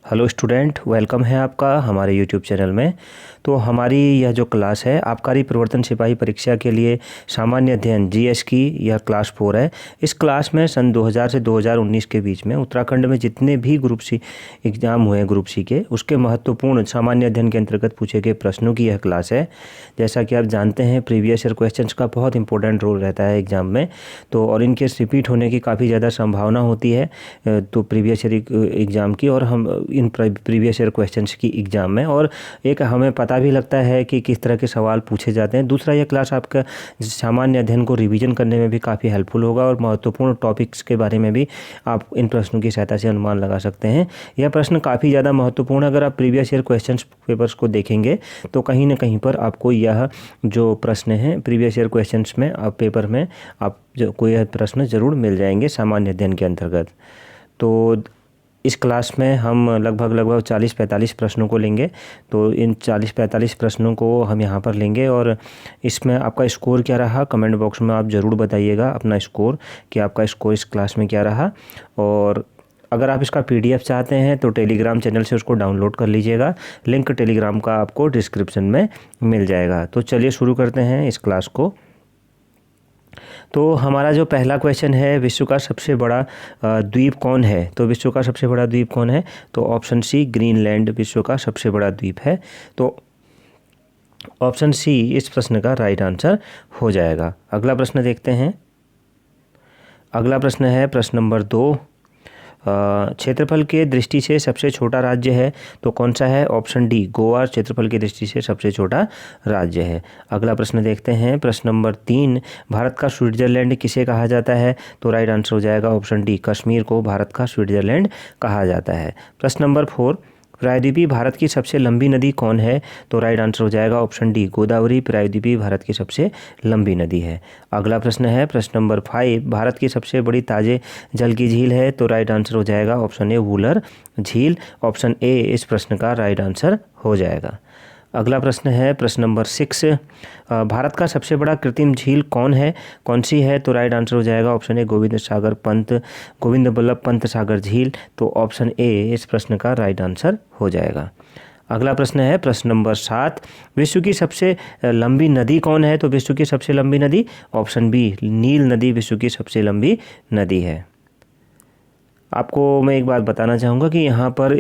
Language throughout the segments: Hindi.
हेलो स्टूडेंट, वेलकम है आपका हमारे यूट्यूब चैनल में। तो हमारी यह जो क्लास है आबकारी परिवर्तन सिपाही परीक्षा के लिए सामान्य अध्ययन जीएस की, यह क्लास 4 है। इस क्लास में सन 2000 से 2019 के बीच में उत्तराखंड में जितने भी ग्रुप सी एग्ज़ाम हुए हैं ग्रुप सी के, उसके महत्वपूर्ण सामान्य अध्ययन के अंतर्गत पूछे गए प्रश्नों की यह क्लास है। जैसा कि आप जानते हैं प्रीवियस ईयर क्वेश्चंस का बहुत इंपॉर्टेंट रोल रहता है एग्ज़ाम में, तो और इनके रिपीट होने की काफ़ी ज़्यादा संभावना होती है तो प्रीवियस ईयर एग्ज़ाम की और हम इन प्रीवियस ईयर क्वेश्चंस की एग्ज़ाम में, और एक हमें पता भी लगता है कि किस तरह के सवाल पूछे जाते हैं। दूसरा, यह क्लास आपका सामान्य अध्ययन को रिवीजन करने में भी काफ़ी हेल्पफुल होगा और महत्वपूर्ण टॉपिक्स के बारे में भी आप इन प्रश्नों की सहायता से अनुमान लगा सकते हैं। यह प्रश्न काफ़ी ज़्यादा महत्वपूर्ण, अगर आप प्रीवियस ईयर क्वेश्चंस पेपर्स को देखेंगे तो कहीं ना कहीं पर आपको यह जो प्रश्न है प्रीवियस ईयर क्वेश्चंस में आप पेपर में आप जो कोई प्रश्न ज़रूर मिल जाएंगे सामान्य अध्ययन के अंतर्गत। तो इस क्लास में हम लगभग 40-45 प्रश्नों को लेंगे। तो इन 40-45 प्रश्नों को हम यहाँ पर लेंगे और इसमें आपका स्कोर क्या रहा कमेंट बॉक्स में आप ज़रूर बताइएगा अपना स्कोर, कि आपका स्कोर इस क्लास में क्या रहा। और अगर आप इसका PDF चाहते हैं तो टेलीग्राम चैनल से उसको डाउनलोड कर लीजिएगा, लिंक टेलीग्राम का आपको डिस्क्रिप्शन में मिल जाएगा। तो चलिए शुरू करते हैं इस क्लास को। तो हमारा जो पहला क्वेश्चन है, विश्व का सबसे बड़ा द्वीप कौन है? तो विश्व का सबसे बड़ा द्वीप कौन है? तो ऑप्शन सी, ग्रीनलैंड विश्व का सबसे बड़ा द्वीप है। तो ऑप्शन सी इस प्रश्न का राइट आंसर हो जाएगा। अगला प्रश्न देखते हैं। अगला प्रश्न है प्रश्न नंबर 2। क्षेत्रफल के दृष्टि से सबसे छोटा राज्य है तो कौन सा है? ऑप्शन डी, गोवा क्षेत्रफल की दृष्टि से सबसे छोटा राज्य है। अगला प्रश्न देखते हैं। प्रश्न नंबर 3, भारत का स्विट्जरलैंड किसे कहा जाता है? तो राइट आंसर हो जाएगा ऑप्शन डी, कश्मीर को भारत का स्विट्जरलैंड कहा जाता है। प्रश्न नंबर 4, प्रायद्वीपीय भारत की सबसे लंबी नदी कौन है? तो राइट आंसर हो जाएगा ऑप्शन डी, गोदावरी प्रायद्वीपीय भारत की सबसे लंबी नदी है। अगला प्रश्न है प्रश्न नंबर 5, भारत की सबसे बड़ी ताजे जल की झील है? तो राइट आंसर हो जाएगा ऑप्शन ए, वुलर झील। ऑप्शन ए इस प्रश्न का राइट आंसर हो जाएगा। अगला प्रश्न है प्रश्न नंबर 6, भारत का सबसे बड़ा कृत्रिम झील कौन है, कौन सी है? तो राइट आंसर हो जाएगा ऑप्शन ए, गोविंद बल्लभ पंत सागर झील। तो ऑप्शन ए इस प्रश्न का राइट आंसर हो जाएगा। अगला प्रश्न है प्रश्न नंबर 7, विश्व की सबसे लंबी नदी कौन है? तो विश्व की सबसे लंबी नदी ऑप्शन बी, नील नदी विश्व की सबसे लंबी नदी है। आपको मैं एक बात बताना चाहूँगा कि यहाँ पर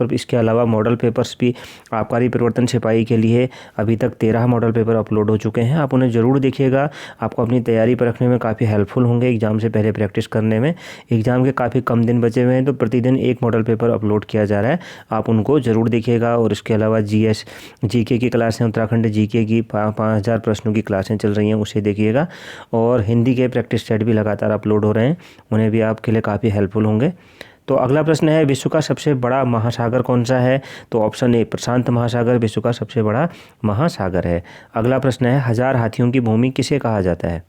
इसके अलावा मॉडल पेपर्स भी आबकारी परिवर्तन सिपाही के लिए अभी तक 13 मॉडल पेपर अपलोड हो चुके हैं। आप उन्हें ज़रूर देखिएगा, आपको अपनी तैयारी पर रखने में काफ़ी हेल्पफुल होंगे। एग्ज़ाम से पहले प्रैक्टिस करने में, एग्ज़ाम के काफ़ी कम दिन बचे हुए हैं तो प्रतिदिन एक मॉडल पेपर अपलोड किया जा रहा है, आप उनको ज़रूर देखिएगा। और इसके अलावा GK की क्लासें, उत्तराखंड GK की 5000 प्रश्नों की क्लासें चल रही हैं, उसे देखिएगा। और हिंदी के प्रैक्टिस सेट भी लगातार अपलोड हो रहे हैं, उन्हें भी आपके लिए काफ़ी हेल्पफुल होंगे। तो अगला प्रश्न है, विश्व का सबसे बड़ा महासागर कौन सा है? तो ऑप्शन ए, प्रशांत महासागर विश्व का सबसे बड़ा महासागर है। अगला प्रश्न है, 1000 हाथियों की भूमि किसे कहा जाता है?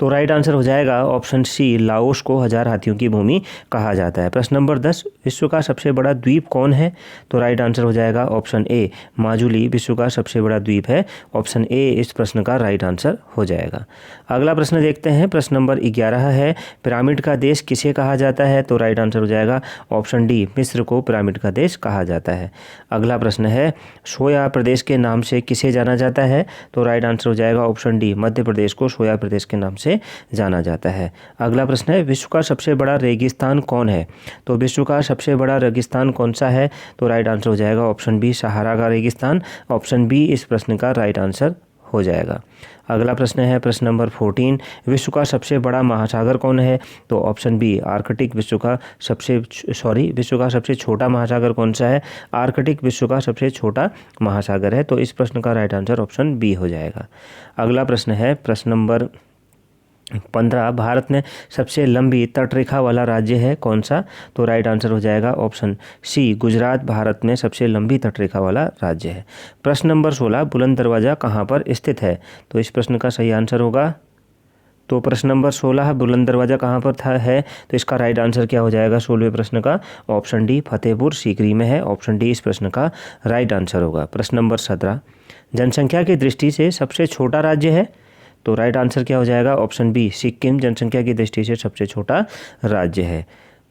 तो राइट आंसर हो जाएगा ऑप्शन सी, लाओस को 1000 हाथियों की भूमि कहा जाता है। प्रश्न नंबर 10, विश्व का सबसे बड़ा द्वीप कौन है? तो राइट आंसर हो जाएगा ऑप्शन ए, माजुली विश्व का सबसे बड़ा द्वीप है। ऑप्शन ए इस प्रश्न का राइट आंसर हो जाएगा। अगला प्रश्न देखते हैं। प्रश्न नंबर 11 है, पिरामिड का देश किसे कहा जाता है? तो राइट आंसर हो जाएगा ऑप्शन डी, मिस्र को पिरामिड का देश कहा जाता है। अगला प्रश्न है, सोया प्रदेश के नाम से किसे जाना जाता है? तो राइट आंसर हो जाएगा ऑप्शन डी, मध्य प्रदेश को सोया प्रदेश के नाम से जाना जाता है। अगला प्रश्न है, विश्व का सबसे बड़ा रेगिस्तान कौन है? तो विश्व का सबसे बड़ा रेगिस्तान कौन सा है? तो राइट आंसर हो जाएगा ऑप्शन बी, सहारा का रेगिस्तान। ऑप्शन बी इस प्रश्न का राइट आंसर हो जाएगा। अगला प्रश्न है प्रश्न नंबर 14, विश्व का सबसे बड़ा महासागर कौन है? तो ऑप्शन बी, आर्कटिक विश्व का सबसे छोटा महासागर कौन सा है? आर्कटिक विश्व का सबसे छोटा महासागर है। तो इस प्रश्न का राइट आंसर ऑप्शन बी हो जाएगा। अगला प्रश्न है प्रश्न नंबर 15, भारत में सबसे लंबी तटरेखा वाला राज्य है कौन सा? तो राइट आंसर हो जाएगा ऑप्शन सी, गुजरात भारत में सबसे लंबी तटरेखा वाला राज्य है। प्रश्न नंबर 16, बुलंद दरवाज़ा कहाँ पर स्थित है? तो इस प्रश्न का सही आंसर होगा, तो प्रश्न नंबर 16, बुलंद दरवाज़ा कहाँ पर है? तो इसका राइट आंसर क्या हो जाएगा 16वें प्रश्न का? ऑप्शन डी, फतेहपुर सीकरी में है। ऑप्शन डी इस प्रश्न का राइट आंसर होगा। प्रश्न नंबर 17, जनसंख्या की दृष्टि से सबसे छोटा राज्य है? तो राइट आंसर क्या हो जाएगा? ऑप्शन बी, सिक्किम जनसंख्या की दृष्टि से सबसे छोटा राज्य है।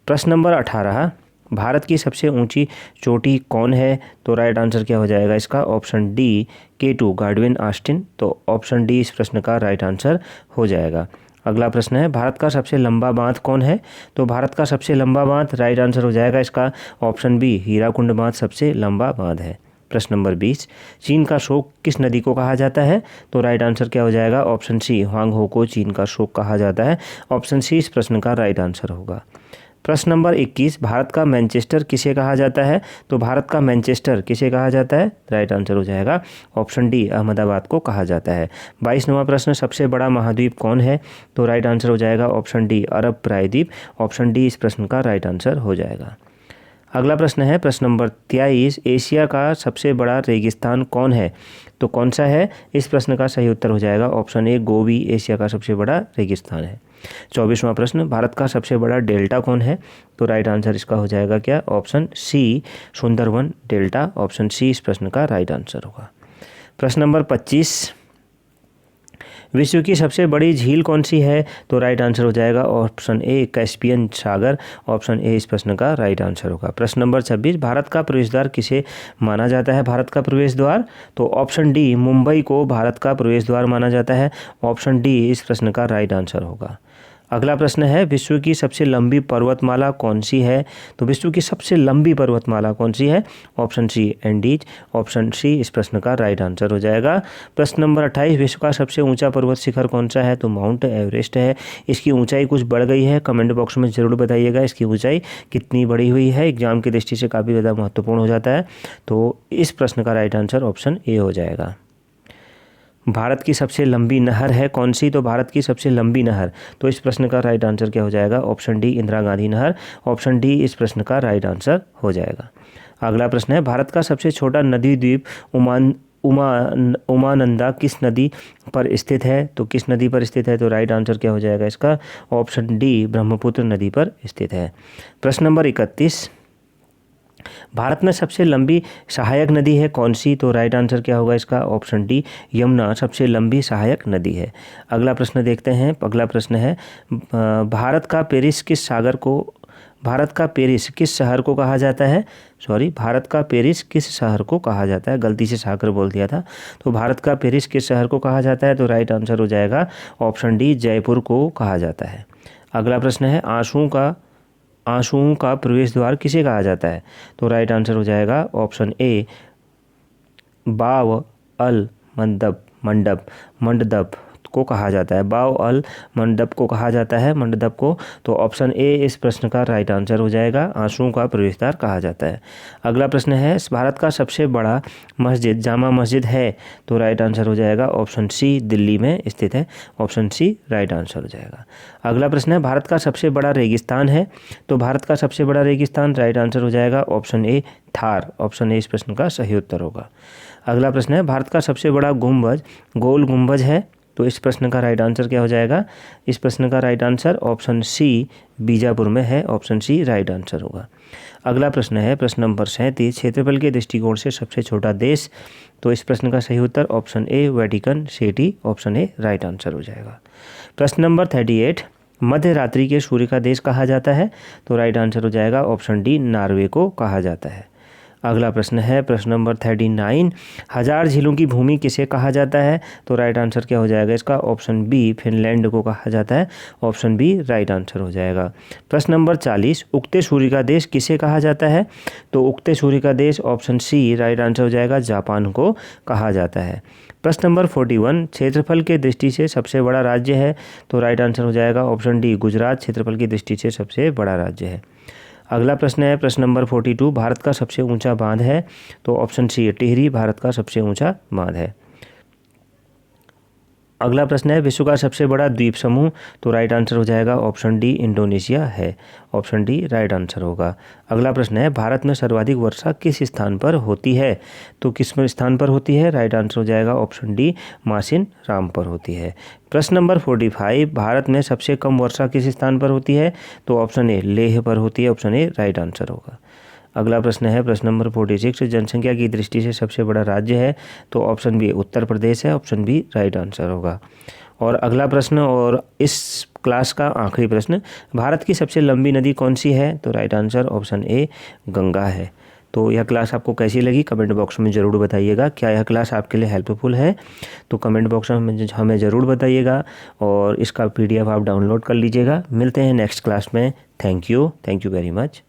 प्रश्न नंबर 18, भारत की सबसे ऊंची चोटी कौन है? तो राइट आंसर क्या हो जाएगा इसका? Option D K2 गाडविन Austin. तो ऑप्शन डी इस प्रश्न का राइट आंसर हो जाएगा। अगला प्रश्न है, भारत का सबसे लंबा बांध कौन है? तो भारत का सबसे लंबा बांध राइट आंसर हो जाएगा इसका ऑप्शन बी हीराकुंड बांध सबसे लंबा बांध है। प्रश्न नंबर 20, चीन का शोक किस नदी को कहा जाता है? तो राइट आंसर क्या हो जाएगा? ऑप्शन सी ह्वांग हो को चीन का शोक कहा जाता है। ऑप्शन सी इस प्रश्न का राइट आंसर होगा। प्रश्न नंबर 21, भारत का मैनचेस्टर किसे कहा जाता है? तो भारत का मैनचेस्टर किसे कहा जाता है? राइट आंसर हो जाएगा ऑप्शन डी अहमदाबाद को कहा जाता है। 22वां प्रश्न, सबसे बड़ा महाद्वीप कौन है? तो राइट आंसर हो जाएगा ऑप्शन डी अरब प्रायद्वीप। ऑप्शन डी इस प्रश्न का राइट आंसर हो जाएगा। अगला प्रश्न है प्रश्न नंबर 23, एशिया का सबसे बड़ा रेगिस्तान कौन है? तो कौन सा है? इस प्रश्न का सही उत्तर हो जाएगा ऑप्शन ए गोबी एशिया का सबसे बड़ा रेगिस्तान है। 24वां प्रश्न, भारत का सबसे बड़ा डेल्टा कौन है? तो राइट आंसर इसका हो जाएगा क्या? Option C Sundarban delta. Option C इस प्रश्न का राइट आंसर होगा। प्रश्न नंबर 25, विश्व की सबसे बड़ी झील कौन सी है? तो राइट आंसर हो जाएगा option A Caspian Sagar. Option A इस प्रश्न का राइट आंसर होगा। प्रश्न नंबर 26, भारत का प्रवेश द्वार किसे माना जाता है? भारत का प्रवेश द्वार, तो ऑप्शन डी मुंबई को भारत का प्रवेश द्वार माना जाता है। ऑप्शन डी इस प्रश्न का राइट आंसर होगा। अगला प्रश्न है, विश्व की सबसे लंबी पर्वतमाला कौन सी है? तो विश्व की सबसे लंबी पर्वतमाला कौन सी है? Option C Andes. Option C इस प्रश्न का राइट आंसर हो जाएगा। प्रश्न नंबर 28, विश्व का सबसे ऊंचा पर्वत शिखर कौन सा है? तो माउंट एवरेस्ट है। इसकी ऊंचाई कुछ बढ़ गई है, कमेंट बॉक्स में ज़रूर बताइएगा इसकी ऊंचाई कितनी बढ़ी हुई है, एग्जाम की दृष्टि से काफ़ी ज़्यादा महत्वपूर्ण हो जाता है। तो इस प्रश्न का राइट आंसर ऑप्शन ए हो जाएगा। भारत की सबसे लंबी नहर है कौन सी? तो भारत की सबसे लंबी नहर, तो इस प्रश्न का राइट आंसर क्या हो जाएगा? ऑप्शन डी इंदिरा गांधी नहर। ऑप्शन डी इस प्रश्न का राइट आंसर हो जाएगा। अगला प्रश्न है, भारत का सबसे छोटा नदी द्वीप उमानंदा किस नदी पर स्थित है? तो किस नदी पर स्थित है? तो राइट आंसर क्या हो जाएगा इसका? ऑप्शन डी ब्रह्मपुत्र नदी पर स्थित है। प्रश्न नंबर 31, भारत में सबसे लंबी सहायक नदी है कौन सी? तो राइट आंसर क्या होगा इसका? ऑप्शन डी यमुना सबसे लंबी सहायक नदी है। अगला प्रश्न देखते हैं। अगला प्रश्न है, भारत का पेरिस किस शहर को कहा जाता है? भारत का पेरिस किस शहर को कहा जाता है? गलती से सागर बोल दिया था। तो भारत का पेरिस किस शहर को कहा जाता है? तो राइट आंसर हो जाएगा ऑप्शन डी जयपुर को कहा जाता है। अगला प्रश्न है, आंसुओं का प्रवेश द्वार किसे कहा जाता है? तो राइट आंसर हो जाएगा ऑप्शन ए बाव अल मंडप को कहा जाता है। बाव अल मंडप को कहा जाता है, मंडप को। तो ऑप्शन ए इस प्रश्न का राइट आंसर हो जाएगा, आंसुओं का प्रवेश द्वार कहा जाता है। अगला प्रश्न है, भारत का सबसे बड़ा मस्जिद जामा मस्जिद है? तो राइट आंसर हो जाएगा ऑप्शन सी दिल्ली में स्थित है। ऑप्शन सी राइट आंसर हो जाएगा। अगला प्रश्न है, भारत का सबसे बड़ा रेगिस्तान है? तो भारत का सबसे बड़ा रेगिस्तान राइट आंसर हो जाएगा option A Thar. Option A इस प्रश्न का सही उत्तर होगा। अगला प्रश्न है, भारत का सबसे बड़ा गुंबज गोल गुंबज है? तो इस प्रश्न का राइट आंसर क्या हो जाएगा? इस प्रश्न का right answer option C Bijapur में है। ऑप्शन सी राइट आंसर होगा। अगला प्रश्न है प्रश्न नंबर 37, क्षेत्रफल के दृष्टिकोण से सबसे छोटा देश? तो इस प्रश्न का सही उत्तर option A Vatican city. Option A right answer हो जाएगा। प्रश्न नंबर 38, मध्य रात्रि के सूर्य का देश कहा जाता है? तो राइट आंसर हो जाएगा ऑप्शन डी नॉर्वे को कहा जाता है। अगला प्रश्न है प्रश्न नंबर 39, हजार झीलों की भूमि किसे कहा जाता है? तो राइट आंसर क्या हो जाएगा इसका? ऑप्शन बी फिनलैंड को कहा जाता है। ऑप्शन बी राइट आंसर हो जाएगा। प्रश्न नंबर 40, उगते सूर्य का देश किसे कहा जाता है? तो उगते सूर्य का देश ऑप्शन सी राइट आंसर हो जाएगा, जापान को कहा जाता है। प्रश्न नंबर 41, क्षेत्रफल के दृष्टि से सबसे बड़ा राज्य है? तो राइट आंसर हो जाएगा ऑप्शन डी गुजरात क्षेत्रफल की दृष्टि से सबसे बड़ा राज्य है। अगला प्रश्न है प्रश्न नंबर 42, भारत का सबसे ऊंचा बांध है? तो ऑप्शन सी टिहरी भारत का सबसे ऊंचा बांध है। अगला प्रश्न है, विश्व का सबसे बड़ा द्वीप समूह? तो राइट आंसर हो जाएगा ऑप्शन डी इंडोनेशिया है। ऑप्शन डी राइट आंसर होगा। अगला प्रश्न है, भारत में सर्वाधिक वर्षा किस स्थान पर होती है? तो किस स्थान पर होती है? राइट आंसर हो जाएगा ऑप्शन डी मासिन राम पर होती है। प्रश्न नंबर 45, भारत में सबसे कम वर्षा किस स्थान पर होती है? तो ऑप्शन ए लेह पर होती है। ऑप्शन ए राइट आंसर होगा। अगला प्रश्न है प्रश्न नंबर 46, जनसंख्या की दृष्टि से सबसे बड़ा राज्य है? तो ऑप्शन बी उत्तर प्रदेश है। ऑप्शन बी राइट आंसर होगा। और अगला प्रश्न, और इस क्लास का आखिरी प्रश्न, भारत की सबसे लंबी नदी कौन सी है? तो right answer option A Ganga है। तो यह क्लास आपको कैसी लगी कमेंट बॉक्स में ज़रूर बताइएगा। क्या यह क्लास आपके लिए हेल्पफुल है? तो कमेंट बॉक्स में हमें ज़रूर बताइएगा और इसका PDF आप डाउनलोड कर लीजिएगा। मिलते हैं नेक्स्ट क्लास में। Thank you very much.